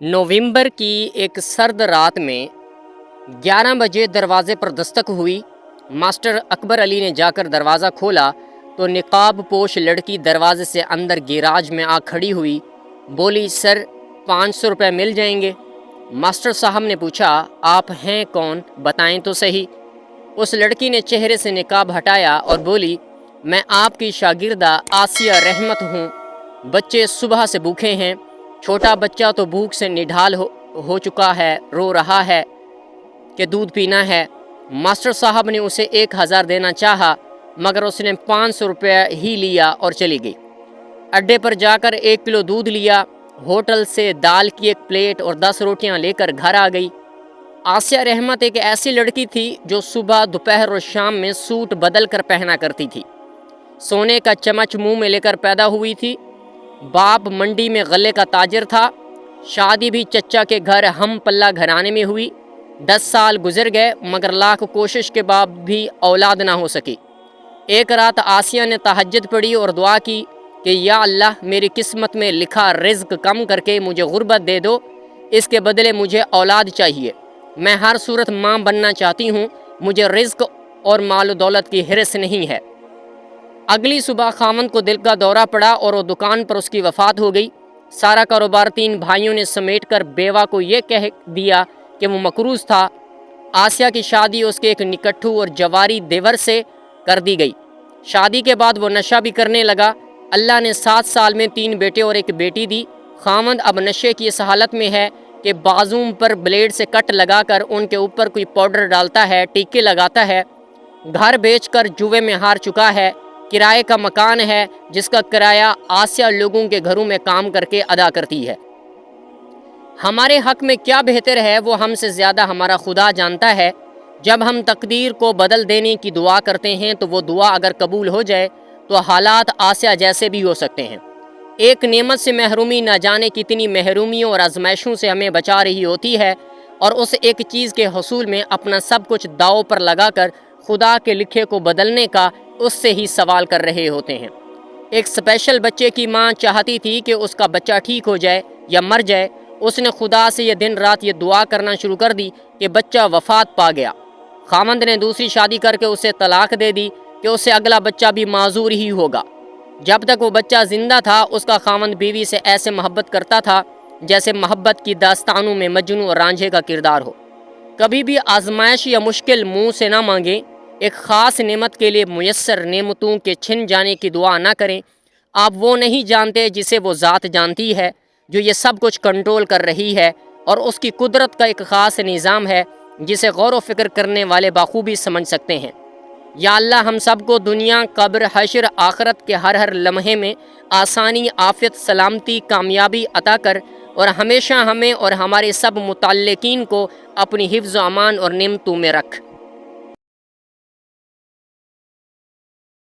नवंबर की एक सर्द रात में 11 बजे दरवाजे पर दस्तक हुई। मास्टर अकबर अली ने जाकर दरवाज़ा खोला तो निकाब पोश लड़की दरवाजे से अंदर गैराज में आ खड़ी हुई। बोली, सर 500 रुपये मिल जाएंगे। मास्टर साहब ने पूछा, आप हैं कौन, बताएं तो सही। उस लड़की ने चेहरे से निकाब हटाया और बोली, मैं आपकी शागिर्दा आसिया रहमत हूँ। बच्चे सुबह से भूखे हैं। छोटा बच्चा तो भूख से निढाल हो चुका है, रो रहा है कि दूध पीना है। मास्टर साहब ने उसे 1000 देना चाहा, मगर उसने 500 रुपये ही लिया और चली गई। अड्डे पर जाकर 1 किलो दूध लिया। होटल से दाल की 1 प्लेट और 10 रोटियां लेकर घर आ गई। आसिया रहमत एक ऐसी लड़की थी जो सुबह, दोपहर और शाम में सूट बदल कर पहना करती थी। सोने का चम्मच मुंह में लेकर पैदा हुई थी। बाप मंडी में गले का ताजिर था। शादी भी चच्चा के घर हम पल्ला घराने में हुई। 10 साल गुजर गए मगर लाख कोशिश के बाद भी औलाद ना हो सकी। एक रात आसिया ने तहज्जुद पढ़ी और दुआ की कि या अल्लाह, मेरी किस्मत में लिखा रिज़्क कम करके मुझे गुर्बत दे दो, इसके बदले मुझे औलाद चाहिए। मैं हर सूरत माँ बनना चाहती हूँ, मुझे रिज़्क और माल दौलत की हिरस नहीं है। अगली सुबह खामन को दिल का दौरा पड़ा और वो दुकान पर उसकी वफ़ात हो गई। सारा कारोबार 3 भाइयों ने समेट कर बेवा को ये कह दिया कि वो मकरूज़ था। आसिया की शादी उसके एक निकट्ठू और जवारी देवर से कर दी गई। शादी के बाद वो नशा भी करने लगा। अल्लाह ने 7 साल में 3 बेटे और 1 बेटी दी। खामद अब नशे की इस हालत में है कि बाजू पर ब्लेड से कट लगाकर उनके ऊपर कोई पाउडर डालता है, टीके लगाता है। घर बेचकर जुए में हार चुका है। किराए का मकान है जिसका किराया आसिया लोगों के घरों में काम करके अदा करती है। हमारे हक में क्या बेहतर है वो हमसे ज़्यादा हमारा खुदा जानता है। जब हम तकदीर को बदल देने की दुआ करते हैं तो वो दुआ अगर कबूल हो जाए तो हालात आसिया जैसे भी हो सकते हैं। एक नेमत से महरूमी न जाने कितनी महरूमियों और आजमाइशों से हमें बचा रही होती है, और उस एक चीज़ के हसूल में अपना सब कुछ दाव पर लगाकर खुदा के लिखे को बदलने का उससे ही सवाल कर रहे होते हैं। एक स्पेशल बच्चे की माँ चाहती थी कि उसका बच्चा ठीक हो जाए या मर जाए। उसने खुदा से ये दिन रात ये दुआ करना शुरू कर दी कि बच्चा वफ़ात पा गया। खामंद ने दूसरी शादी करके उसे तलाक दे दी कि उससे अगला बच्चा भी माजूर ही होगा। जब तक वो बच्चा ज़िंदा था उसका खामंद बीवी से ऐसे मोहब्बत करता था जैसे मोहब्बत की दास्तानों में मजनू और रांझे का किरदार हो। कभी भी आजमाइश या मुश्किल मुंह से ना मांगें। एक ख़ास नेमत के लिए मुयस्सर नेमतों के छिन जाने की दुआ ना करें। आप वो नहीं जानते जिसे वो ज़ात जानती है, जो ये सब कुछ कंट्रोल कर रही है, और उसकी कुदरत का एक ख़ास निज़ाम है जिसे गौर व फिक्र करने वाले बाखूबी समझ सकते हैं। या अल्लाह, हम सब को दुनिया, कब्र, हश्र, आखरत के हर लम्हे में आसानी, आफ़ियत, सलामती, कामयाबी अता कर, और हमेशा हमें और हमारे सब मुतल्लिकीन को अपनी हिफ्ज़ व अमान और नेमतों में रख।